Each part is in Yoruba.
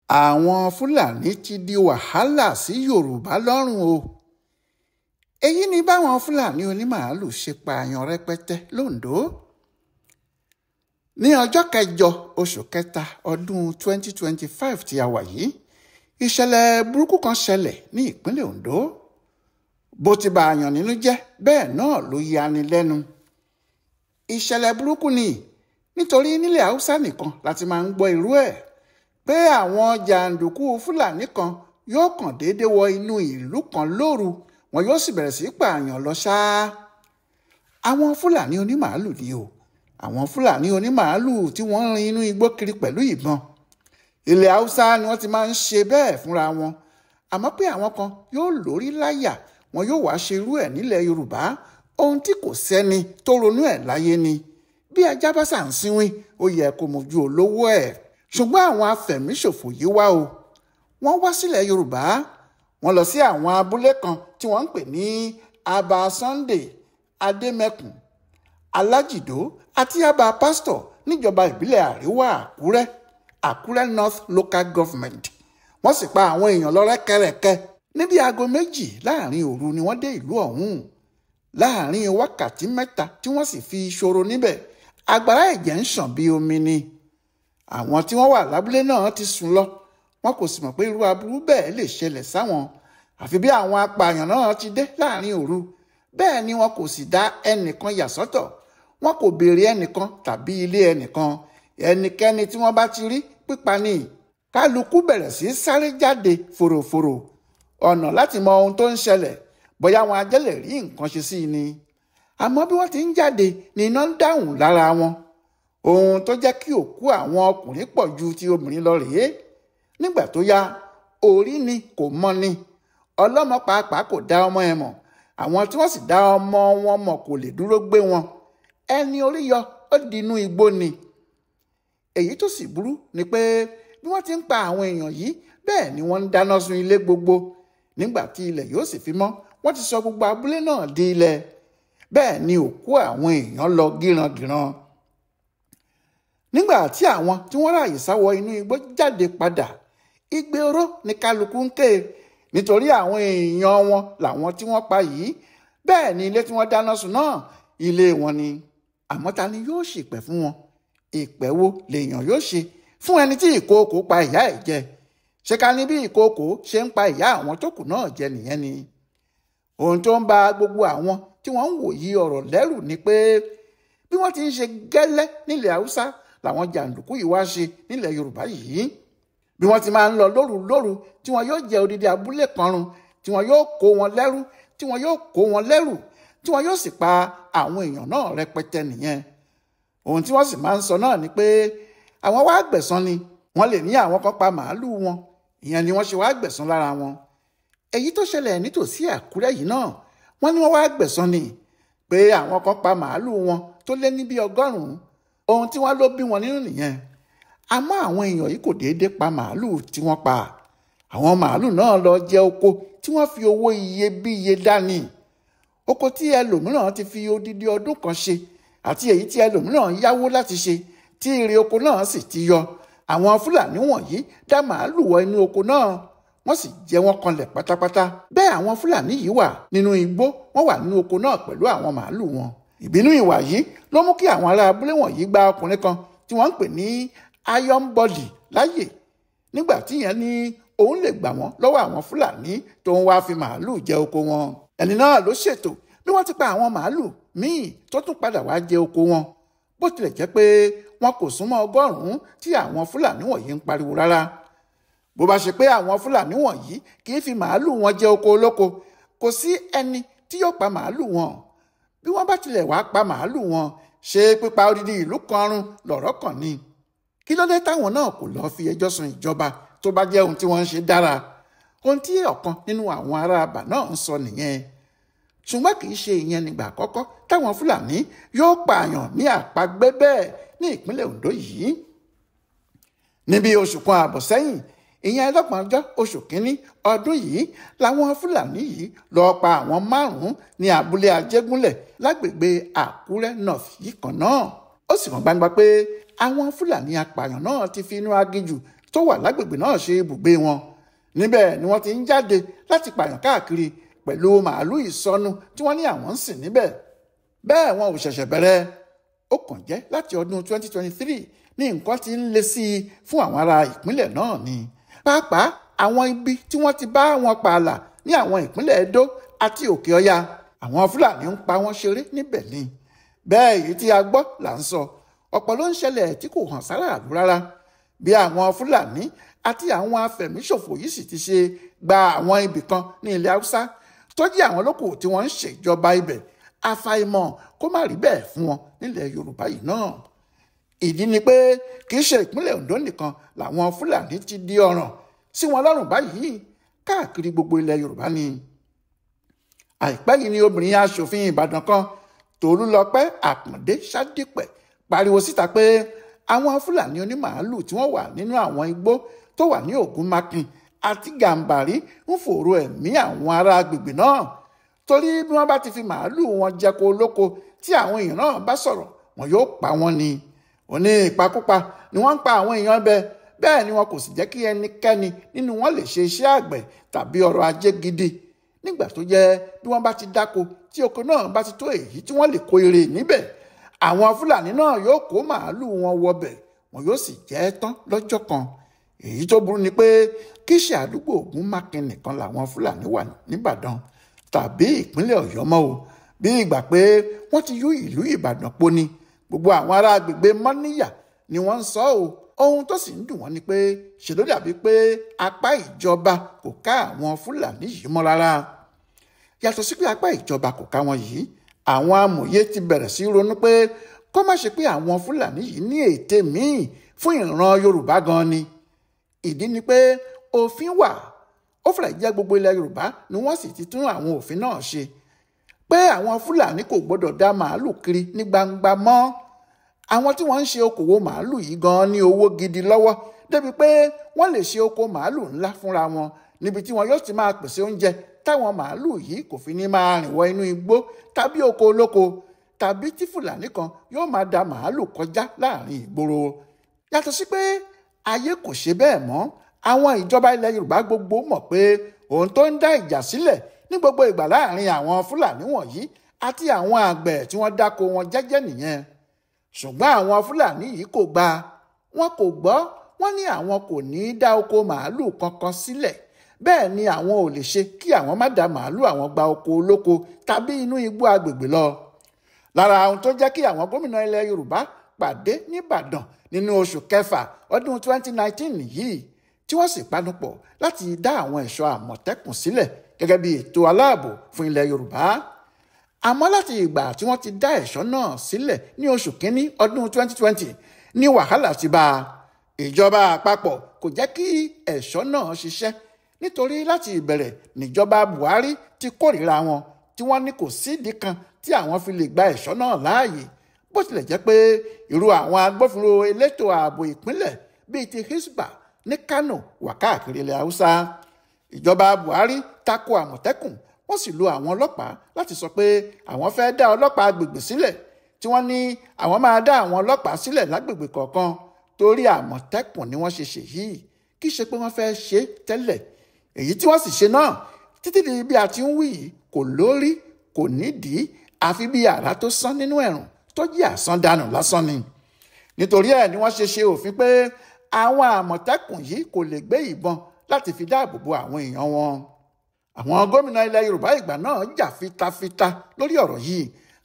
àwọn fúlàní ti di wàhálà sí yorùbá lọ́rùn o. èyí ni báwọn fúlàní onímàálù ṣe pààyàn rẹpẹtẹ londo. ní ọjọ́ kẹjọ oṣù kẹta ọdún 2025 tí a wà yìí, ìṣẹ̀lẹ̀ burúkú kan ṣẹlẹ̀ ní ìpínlẹ̀ Ondo. bó ti bà àyàn nínú jẹ́ bẹ́ẹ̀ náà ló yani lẹ́nu. ìṣẹ̀lẹ̀ burúkú ni nítorí nílẹ̀ haúsá nìkan láti máa ń gbọ́ irú ẹ̀, pé àwọn jàǹdùkú fúlàní kan yóò kàn déédéé wọ inú ìlú kan lóru, wọn yóò sì bẹ̀rẹ̀ sí pààyàn lọ ṣáá. àwọn fúlàní onímàálù ni o, àwọn fúlàní onímàálù tí wọ́n ń rin inú igbó kiri pẹ̀lú ìbọn. ilẹ̀ haúsá ni wọ́n ti máa ń ṣe bẹ́ẹ̀ fúnra wọn, àmọ́ pé àwọn kan yóò lórí láyà, wọn yóò wá ṣerú ẹ̀ nílẹ̀ yorùbá. ohun tí kò sẹ́ni tó ronú ẹ̀ láyé ni. bí ajá bá sà ń sínwín, ó yẹ kó mojú olówó ẹ̀. ṣùgbọ́n àwọn afẹ̀míṣòfò yìí wá o, wọ́n wá sílẹ̀ yorùbá. wọ́n lọ sí àwọn abúlé kan tí wọ́n ń pè ní aba Sunday, adémẹ́kùn, alájìdó àti aba pastor níjọba ìbílẹ̀ àríwá àkúrẹ́ north local government. wọ́n sì pa àwọn èèyàn lọ rẹ́kẹrẹ́kẹ́. níbi aago 2 láàrin òru ni wọ́n dé ìlú ọ̀hún. láàrin wákàtí 3 tí wọ́n sì fi ṣòro níbẹ̀, àgbàrá ẹ̀jẹ̀ ń ṣàn bí omi ni. àwọn tí wọ́n wà lábúlé náà ti sùn lọ, wọn kò sì mọ̀ pé irú aburú bẹ́ẹ̀ lè ṣẹlẹ̀ sáwọn. àfi bí àwọn apààyàn náà ti dé láàrin òru, bẹ́ẹ̀ ni wọn kò sì dá ẹnìkan yà sọ́tọ̀. wọn kò béèrè ẹnìkan tàbí ilé ẹnìkan. ẹnikẹ́ni tí wọ́n bá ti rí, pípa ni. kálukú bẹ̀rẹ̀ sí sáré jáde fòròfòrò ọ̀nà láti mọ ohun tó ń ṣẹlẹ̀, bóyá wọn ajẹ́lẹ̀ rí nǹkan ṣe sí i ni. àmọ́ bí wọ́n ti ń jáde ni iná ń dáhùn lára wọn. ohun tó jẹ́ kí òkú àwọn ọkùnrin pọ̀ ju ti obìnrin lọ rèé. nígbà tó yá, orí ni kò mọ ni. ọlọ́mọ pàápàá kò dá ọmọ ẹ̀ mọ̀. àwọn tí wọ́n sì dá ọmọ wọn mọ̀ kò lè dúró gbé wọn. ẹni orí yọ ó di inú igbó ni. èyí tó sì burú ni pé bí wọ́n ti ń pa àwọn èèyàn yìí, bẹ́ẹ̀ ni wọ́n ń dáná sun ilé gbogbo. nígbà tí ilẹ̀ yóò sì fi mọ́, wọ́n ti sọ gbogbo abúlé náà di ilẹ̀. bẹ́ẹ̀ ni òkú àwọn èèyàn lọ gírangiran. nígbà tí àwọn tí wọ́n ráàyè sáwọ inú igbó jáde padà, igbe oró ni kálukú ń ké, nítorí àwọn èèyàn wọn làwọn tí wọ́n pa yìí. bẹ́ẹ̀ ni ilé tí wọ́n dáná sun náà, ilé wọn ni. àmọ́ ta ni yóò ṣìpẹ̀ fún wọn? ìpẹ̀ wo lèèyàn yóò ṣe fún ẹni tí ìkookò pa ìyá ẹ̀ jẹ? ṣé ká ní bí ìkookò ṣe ń pa ìyá àwọn tó kù náà jẹ nìyẹn ni? ohun tó ń ba gbogbo àwọn tí wọ́n ń wòye ọ̀rọ̀ lẹ́rù ni pé bí wọ́n ti ń ṣe gẹ́lẹ́ nílẹ̀ haúsá làwọn jàǹdùkú yìí wá ṣe nílẹ̀ yorùbá yìí. bí wọ́n ti máa ń lọ lóru tí wọ́n yóò jẹ odidi abúlé kan run, tí wọ́n yóò kó wọn lẹ́rú, tí wọ́n yóò kó wọn lẹ́rù, tí wọ́n yóò sì pa àwọn èèyàn náà rẹpẹtẹ nìyẹn. ohun tí wọ́n sì máa ń sọ náà ni pé àwọn wá gbẹ̀san ni. wọ́n lè ní àwọn kan pa màálù wọn, ìyẹn ni wọ́n ṣe wá gbẹ̀san lára wọn. èyí tó ṣẹlẹ̀ nítòsí àkúrẹ́ yìí náà, wọ́n ní wọ́n wá gbẹ̀san ni pé àwọn kan pa màálù wọn tó lé ní bí 100. ohun tí wọ́n ló bí wọn nínú nìyẹn. àmọ́ àwọn èèyàn yìí kò déédéé pa màálù tí wọ́n pa. àwọn màálù náà lọ jẹ oko tí wọ́n fi owó iyebíye dání. oko tí ẹlòmíràn ti fi odidi ọdún kan ṣe, àti èyí tí ẹlòmíràn yáwó láti ṣe, tí ire oko náà sì ti yọ. àwọn fúlàní wọ̀nyí dá màálù wọ inú oko náà, wọ́n sì jẹ wọ́n kanlẹ̀ pátápátá. bẹ́ẹ̀ àwọn fúlàní yìí wà nínú igbó, wọ́n wà nínú oko náà pẹ̀lú àwọn màálù wọn. ìbínú ìwà yìí ló mú kí àwọn ará abúlé wọ̀nyí gba ọkùnrin kan tí wọ́n ń pè ní Iron Body láyè, nígbà tí yẹn ní òun lè gbà wọ́n lọ́wọ́ àwọn fúlàní tó ń wá fi màálù jẹ oko wọn. ẹni náà ló ṣètò bí wọ́n ti pa àwọn màálù míì tó tún padà wá jẹ oko wọn, bó tilẹ̀ jẹ́ pé wọn kò súnmọ́ 100 tí àwọn fúlàní wọ̀nyí ń pariwo rárá. bó bá ṣe pé àwọn fúlàní wọ̀nyí kì í fi màálù wọn jẹ oko olóko, kò sí ẹni tí yóò pa màálù wọn. bí wọ́n bá tilẹ̀ wá pa màálù wọn, ṣe pípa odidi ìlú kan run lọ̀rọ̀ kàn ni. kí ló dé táwọn náà kò lọ́ọ́ fi ẹjọ́ sun ìjọba tó bá jẹ́ ohun tí wọ́n ń ṣe dára? ohun tí ọ̀kan nínú àwọn ará àbà náà ń sọ nìyẹn. ṣùgbọ́n kì í ṣe ìyẹn nígbà àkọ́kọ́ táwọn fúlàní yóò pààyàn ní àpagbé bẹ́ẹ̀ ní ìpínlẹ̀ Ondo yìí. níbi oṣù kan ààbọ̀ sẹ́yìn, ìyẹn 30 oṣù kínní ọdún yìí, làwọn fúlàní yìí lọ́ọ́ pa àwọn 5 ní abúlé ajégúnlẹ̀ lágbègbè àkúrẹ́ north yìí kan náà. ó sì hàn gbangba pé àwọn fúlàní apààyàn náà ti fi inú aginjù tó wà lágbègbè náà ṣe ibùgbé wọn. Níbẹ̀ ni wọ́n ti ń jáde láti pààyàn káàkiri pẹ̀lú màálù ìsọnù tí wọ́n ní àwọn ń sìn níbẹ̀. Bẹ́ẹ̀ wọn ò ṣẹ̀ṣẹ̀ bẹ̀rẹ̀, ó kàn jẹ́ láti ọdún 2023 ní nǹkan ti ń le sí i fún àwọn ará ìpínlẹ̀ náà ni. Pàápàá àwọn ibi tí wọ́n ti bá wọn pààlà ní àwọn ìpínlẹ̀ Edo àti Òkè Ọya, àwọn Fúlàní ń pa wọ́n ṣeré níbẹ̀ ni. Bẹ́ẹ̀ èyí tí a gbọ́ là ń sọ, ọ̀pọ̀ ló ń ṣẹlẹ̀ tí kò hàn sáràlú rárá. Bí àwọn Fúlàní àti àwọn afẹ̀míṣòfò yìí sì ti ṣe gba àwọn ibì kan ní ilẹ̀ Haúsá tó jẹ́ àwọn lókù tí wọ́n ń ṣèjọba ibẹ̀, àfàìmọ̀ kó má rí bẹ́ẹ̀ fún wọn nílẹ̀ Yorùbá yìí náà. Ìdí ni pé kì í ṣe ìpínlẹ̀ Ondo nìkan làwọn Fúlàní ti di ọ̀ràn sí wọn lọ́rùn báyìí, káàkiri gbogbo ilẹ̀ Yorùbá ni. Àìpẹ́ yìí ni obìnrin aṣòfin Ìbàdàn kan, Tolúlọpẹ́ Àkàndé Ṣádìpẹ̀, pariwo síta pé àwọn Fúlàní onímàálù tí wọ́n wà nínú àwọn igbó tó wà ní Ògúnmákin àti Gàmbàrí ń fòòró ẹ̀mí àwọn ará agbègbè náà, torí bí wọ́n bá ti fi màálù wọn jẹko olóko tí àwọn èèyàn náà bá sọ̀rọ̀ wọn yóò pa wọ́n ni. Òní ìpakúpa ni wọ́n ń pa àwọn èèyàn bẹ́ẹ̀ ni wọn kò sì jẹ́ kí ẹnikẹ́ni nínú wọn lè ṣe iṣẹ́ àgbẹ̀ tàbí ọrọ̀ ajé gidi, nígbà tó jẹ́ bí wọ́n bá ti dáko tí oko náà bá ti tó èyí tí wọ́n lè kó èrè níbẹ̀, àwọn Fúlàní náà yóò kó màálù wọn wọbẹ̀, wọn yóò sì jẹ ẹ́ tán lọ́jọ́ kan. Èyí tó burú ni pé kì í ṣe àdúgbò Ògúnmákin nìkan làwọn Fúlàní wà níbàdàn tàbí ìpínlẹ̀ Ọ̀yọ́ mọ́ o, bí ìgbà pé wọ́n ti yú ìlú Ìbàdàn po ni. Gbogbo àwọn ará agbègbè Mọ́níyà ni wọ́n ń sọ o. Ohun tó sì ń dùn wọ́n ni pé ṣe ló dàbí pé apá ìjọba kò ká àwọn Fúlàní yìí mọ́ rárá. Yàtọ̀ sí pé apá ìjọba kò ká wọn yìí, àwọn amòye ti bẹ̀rẹ̀ sí ronú pé kó má ṣe pé àwọn Fúlàní yìí ní ète míì fún ìran Yorùbá gan ni. Ìdí ni pé òfin wà, ó fẹ́rẹ̀ jẹ́ gbogbo ilẹ̀ Yorùbá ni wọ́n sì ti tún àwọn òfin náà ṣe, pé àwọn Fúlàní kò gbọdọ̀ dá màálù kiri ní gbangba mọ́. Àwọn tí wọ́n ń ṣe okòwò màálù yìí gan ní owó gidi lọ́wọ́, débi pé wọ́n lè ṣe oko màálù ńlá fúnra wọn, níbi tí wọn yóò ti máa pèsè oúnjẹ táwọn màálù yìí kò fi ní máa rìn wọ inú igbó tàbí oko olóko, tàbí tí Fúlàní kan yóò máa da màálù kọjá láàrin ìgboro. Yàtọ̀ sí pé ayé kò ṣe bẹ́ẹ̀ mọ́, àwọn ìjọba ilẹ̀ Yorùbá gbogbo mọ̀ pé ohun tó ń dá ìjà sílẹ̀ ní gbogbo ìgbà láàrin àwọn Fúlàní wọ̀nyí àti àwọn àgbẹ̀ tí wọ́n dáko wọn jẹ́jẹ́ nìyẹn. Ṣùgbọ́n àwọn Fúlàní yìí kò gbà, wọn kò gbọ́, wọ́n ní àwọn kò ní í dá oko màálù kankan sílẹ̀, bẹ́ẹ̀ ni àwọn ò lè ṣe kí àwọn má dá màálù àwọn gba oko olóko tàbí inú igbó agbègbè lọ. Lára ohun tó jẹ́ kí àwọn gómìnà ilẹ̀ Yorùbá pàdé níbàdàn nínú oṣù kẹfà ọdún 2019 yìí, tí wọ́n sì panupọ̀ láti dá àwọn ẹ̀ṣọ́ Àmọ̀tẹ́kùn sílẹ̀ gẹ́gẹ́ bí ètò aláàbò fún ilẹ̀ Yorùbá. Àmọ́ láti ìgbà tí wọ́n ti dá ẹ̀ṣọ́ náà sílẹ̀ ní oṣù kínní ọdún 2020 ní wàhálà ti bá a. Ìjọba àpapọ̀ kò jẹ́ kí ẹ̀ṣọ́ náà ṣiṣẹ́, nítorí láti ìbẹ̀rẹ̀ níjọba Buhari ti kórìíra wọn, tí wọ́n ní kò sídìí kan tí àwọn fi lè gba ẹ̀ṣọ́ náà láàyè, bó tilẹ̀ jẹ́ pé irú àwọn agbófinró elétò ààbò ìpínlẹ̀ bíi ti Hisbah ní Kano wà káàkiri ilẹ̀ Haúsá. Ìjọba Buhari tako Àmọ̀tẹ́kùn, wọ́n sì lo àwọn ọlọ́pàá láti sọ pé àwọn fẹ́ dá ọlọ́pàá agbègbè sílẹ̀, tí wọ́n ní àwọn máa dá àwọn ọlọ́pàá sílẹ̀ lágbègbè kọ̀ọ̀kan torí Àmọ̀tẹ́kùn ni wọ́n ṣe ṣèyí, kì í ṣe pé wọ́n fẹ́ ṣe tẹ́lẹ̀. Èyí tí wọ́n sì ṣe náà títí di bí a ti ń wí yìí kò lórí kò nídìí, àfi bí àrá tó sán nínú ẹ̀rùn tó jẹ́ àsandànù lásán ni. Nítorí ẹ̀ ni wọ́n ṣe òfin pé àwọn Àmọ̀tẹ́kùn yìí kò lè gbé ìbọn láti fi dáàbò bo àwọn èèyàn wọn. Àwọn gómìnà ilẹ̀ Yorùbá ìgbà náà jà fitafita lórí ọ̀rọ̀ yìí,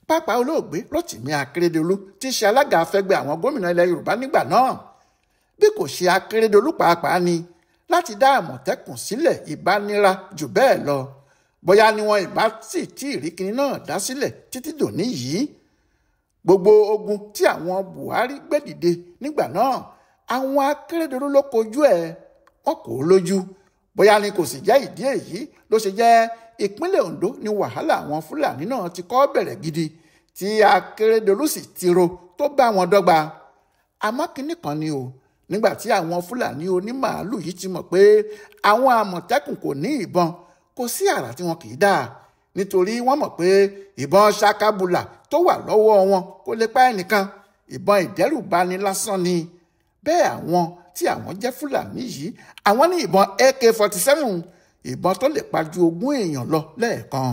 pàápàá olóògbé Rotimi Akeredolu tí í ṣe alága afẹ́gbẹ́ àwọn gómìnà ilẹ̀ Yorùbá nígbà náà. Bí kò ṣe Akeredolu pàápàá ni, láti dá Àmọ̀tẹ́kùn sílẹ̀ ìbá nira jù bẹ́ẹ̀ lọ. Bóyá ni wọn ìbá sì tí ìríkìní náà dá sílẹ̀ títí dòní yìí. Gbogbo ogun tí àwọn Buhari gbé dìde nígbà náà, àwọn Akeredolu ló kojú ẹ̀, wọn kò lójú. Bóyá ni kò sì jẹ́ ìdí èyí ló ṣe jẹ́ ìpínlẹ̀ Ondo ni wàhálà àwọn Fúlàní náà ti kọ́ bẹ̀rẹ̀ gidi, tí Akeredolu sì tiro tó bá wọn dọ́gba. Àmọ́ kinní kan ni o, nígbà tí àwọn Fúlàní onímàálù yìí ti mọ̀ pé àwọn Àmọ̀tẹ́kùn kò ní ìbọn, kò sí àrà tí wọn kì í dá, nítorí wọ́n mọ̀ pé ìbọn ṣakabula tó wà lọ́wọ́ wọn kò lè pa ẹnìkan, ìbọn ìdẹ́rùbani lásán ni. Bẹ́ẹ̀ àwọn tí àwọn jẹ́ Fúlàní yìí àwọn ní ìbọn AK-47, ìbọn tó lè pa ju 20 èèyàn lọ lẹ́ẹ̀kan.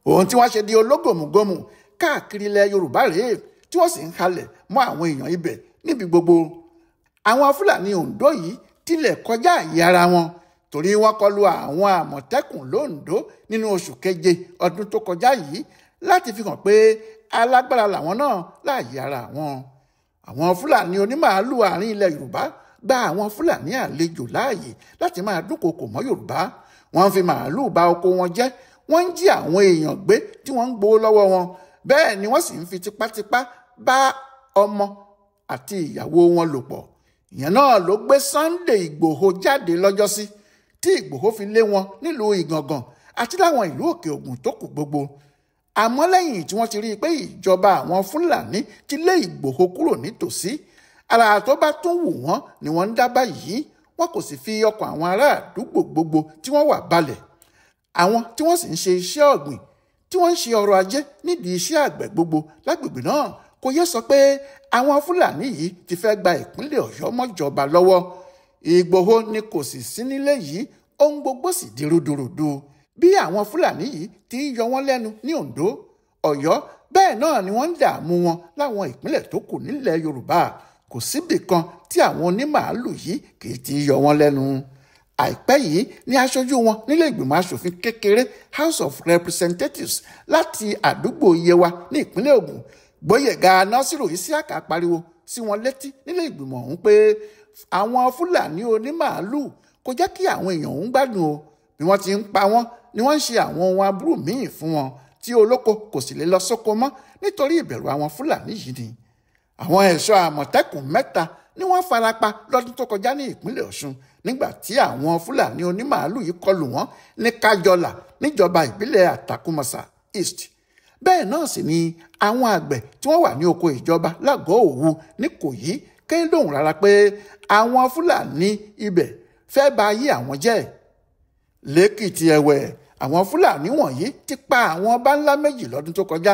Ohun tí wọ́n ṣe di ológòmùgòmù káàkiri ilẹ̀ Yorùbá rèé tí wọ́n sì ń halẹ̀ mọ́ àwọn èèyàn ibẹ̀ níbi gbogbo. Àwọn Fúlàní Oǹdó yìí tilẹ̀ kọjá àyè ara wọn torí wọ́n kọlu àwọn Àmọ̀tẹ́kùn l'Oǹdó nínú oṣù keje ọdún tó kọjá yìí láti fi hàn pé alágbára làwọn náà láàyè ara wọn. Àwọn Fúlàní onímàálù àárín ilẹ̀ Yorùbá gba àwọn Fúlàní àlejò láàyè láti máa dúnkokò mọ́ Yorùbá. Wọ́n ń fi màálù ba oko wọn jẹ́, wọ́n ń jí àwọn èèyàn gbé tí wọ́n ń gbowó lọ́wọ́ wọn, bẹ́ẹ̀ ni wọ́n sì ń fi tipátipá bá ọmọ àti ìyàwó wọn lò pọ̀. Ìyẹn náà ló gbé Sunday Ìgbòho jáde lọ́jọ́sí tí Ìgbòho fi lé wọn nílùú Ìgàngàn àti láwọn ìlú Òkè Ògùn tó kù gbogbo. Àmọ́ lẹ́yìn tí wọ́n ti rí i pé ìjọba àwọn Fúlàní ti lé Ìgbòho kúrò nítòsí, ara tó bá tún wù wọ́n ni wọ́n ń dá báyìí. Wọn kò sì fi ọkàn àwọn ará àdúgbò gbogbo tí wọ́n wà balẹ̀. Àwọn tí wọ́n sì ń ṣe iṣẹ́ ọ̀gbìn, tí wọ́n ń ṣe ọrọ̀ ajé nídìí iṣẹ́ àgbẹ̀ gbogbo lágbègbè náà kò yẹ sọ pé àwọn Fúlàní yìí ti fẹ́ gba ìpínlẹ̀ Ọ̀yọ́ mọ́jọba lọ́wọ́. Ìgbòho ni kò sì sí nílé yìí, ohun gbogbo sì di rúdurùdu. Bí àwọn Fúlàní yìí ti ń yọ wọ́n lẹ́nu ní Oǹdó, Ọ̀yọ́, bẹ́ẹ̀ náà ni wọ́n ń dààmú wọn láwọn ìpínlẹ̀ tó kù nílẹ̀ Yorùbá. Kò síbì kan tí àwọn onímàálù yìí kì í ti yọ wọ́n lẹ́nu. Àìpẹ́ yìí ni aṣojú wọn nílé ìgbìmọ̀ asòfin kékeré House of Representatives láti àdúgbò Yewa ní ìpínlẹ̀ Ògùn, Gbóyèga Nasiru Isiaka pariwo sí wọn létí nílé ìgbìmọ̀ ọ̀hún pé àwọn Fúlàní onímàálù kò jẹ́ kí àwọn èèyàn ọ̀hún gbádùn o. Bí wọ́n ti ń pa wọ́n ni wọ́n ń ṣe àwọn ohun aburú míì fún wọn tí olóko kò sì lè lọ sóko mọ́ nítorí ìbẹ̀rù àwọn Fúlàní yìí ni. Àwọn ẹ̀ṣọ́ Àmọ̀tẹ́kùn 3 ni wọ́n farapa lọ́dún tó kọjá ní ìpínlẹ̀ Ọ̀ṣun nígbà tí àwọn Fúlàní onímàálù yìí kọlù wọ́n ní Kájọlà níjọba ìbílẹ̀ Àtàkùmọ̀sà East. Bẹ́ẹ̀ náà sì ni àwọn àgbẹ̀ tí wọ́n wà ní oko ìjọba lágọ̀ọ́ Òwu ní Ìkòyí kéé lóhùn rárá pé àwọn Fúlàní ibẹ̀ fẹ́ ba ayé àwọn jẹ́. Lẹ́kìtì ẹ̀wẹ̀, àwọn Fúlàní wọ̀nyí ti pa àwọn ọba ńlá méjì lọ́dún tó kọjá.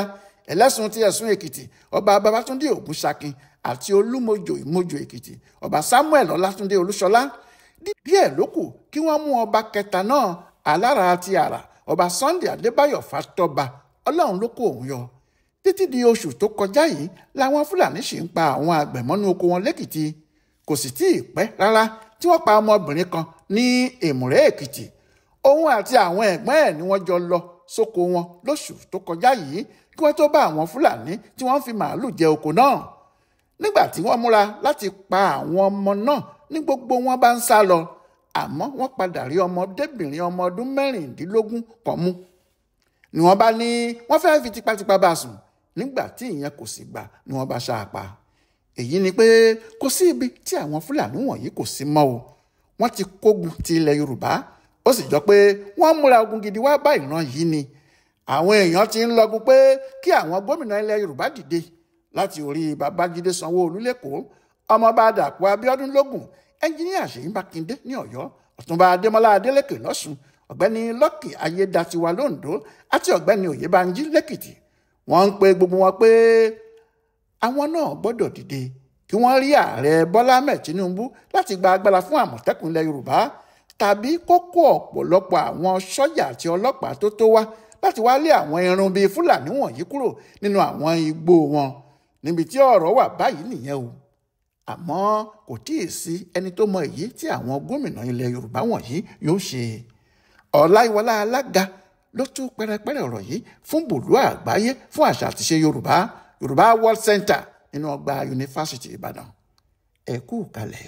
Ẹlẹ́sùn ti Ẹ̀sùn Èkìtì, ọba Babátúndé Ògúnṣakin àti Olúmọjò Ìmọjò Èkìtì, ọba Samuel Ọlátúndé Olúṣọlá. Díẹ̀ ló kù kí wọ́n mú ọba kẹta náà, Alára ti Àrà, ọba Sunday Adébáyọ̀ Fátọ́ba. Ọlọ́run ló kó òun yọ. Títí di oṣù tó kọjá yìí làwọn Fúlàní ṣì ń pa àwọn àgbẹ̀ mọ́nú oko wọn lẹ́kìtì. Kò sì tí ì pẹ́ rárá tí wọ́n pa ọmọbìnrin kan ní Èmùrè Èkìtì. Òun àti àwọn ẹ̀gbọ́n ẹ̀ ni wọ́n jọ lọ sóko wọn lóṣù tó kọjá yìí kí wọ́n tó bá àwọn Fúlàní tí wọ́n fi màálù jẹ oko náà. Nígbà tí wọ́n múra láti pa àwọn ọmọ náà ní gbogbo wọn bá ń sá lọ, àmọ́ wọ́n padà rí ọmọdébìnrin ọmọ ọdún 16 kan mú. Ni wọ́n bá ní wọ́n fẹ́ fi tipátipá bá sùn, nígbà tí ìyẹn kò sì gbà ni wọ́n bá ṣáà pa. Èyí ni pé kò sí ibi tí àwọn Fúlàní wọ̀nyí kò sí mọ́ o. Wọ́n ti kógun ti ilẹ̀ Yorùbá, ó sì jọ pé wọ́n múra ogun gidi wá bá ìran yìí ni. Àwọn èèyàn ti ń lọgun pé kí àwọn gómìnà ilẹ̀ Yorùbá dìde láti orí Babájídé Sanwó-Olú lẹ́kọ̀ọ́, Ọmọọba Dàpọ̀ Abíọ́dún lógùn, Ẹnjíníà Ṣèyí Mákindé ní Ọ̀yọ́, Ọ̀túnba Adémọ́lá Adélékè lọ́ṣun, Ọ̀gbẹ́ni Lucky Ayédatiwa l'Oǹdó àti Ọ̀gbẹ́ni Oyèbánjí lẹ́kìtì. Wọ́n ń pe gbogbo wọn pé àwọn náà gbọ́dọ̀ dìde kí wọ́n rí ààrẹ Bọ́lá Ahmed Tinubu láti gba agbára fún Àmọ̀tẹ́kùn ilẹ̀ Yorùbá, tàbí kókó ọ̀pọ̀lọpọ̀ àwọn sọ́jà àti ọlọ́pàá tó wá láti wá lé àwọn irun bíi Fúlàní wọ̀nyí kúrò nínú àwọn igbó wọn. Níbi tí ọ̀rọ̀ wà báyìí nìyẹn o. Àmọ́ kò tíì sí ẹni tó mọ èyí tí àwọn gómìnà ilẹ̀ Yorùbá wọ̀nyí yóò ṣe. Ọláyíwọlá Alága ló tú pẹ́rẹpẹ́rẹ ọ̀rọ̀ yìí fún bùlú àgbáyé fún àṣà àtiṣe Yorùbá World Center nínú ọgbà Yunifásítì Ìbàdàn. Ẹ kú kalẹ̀.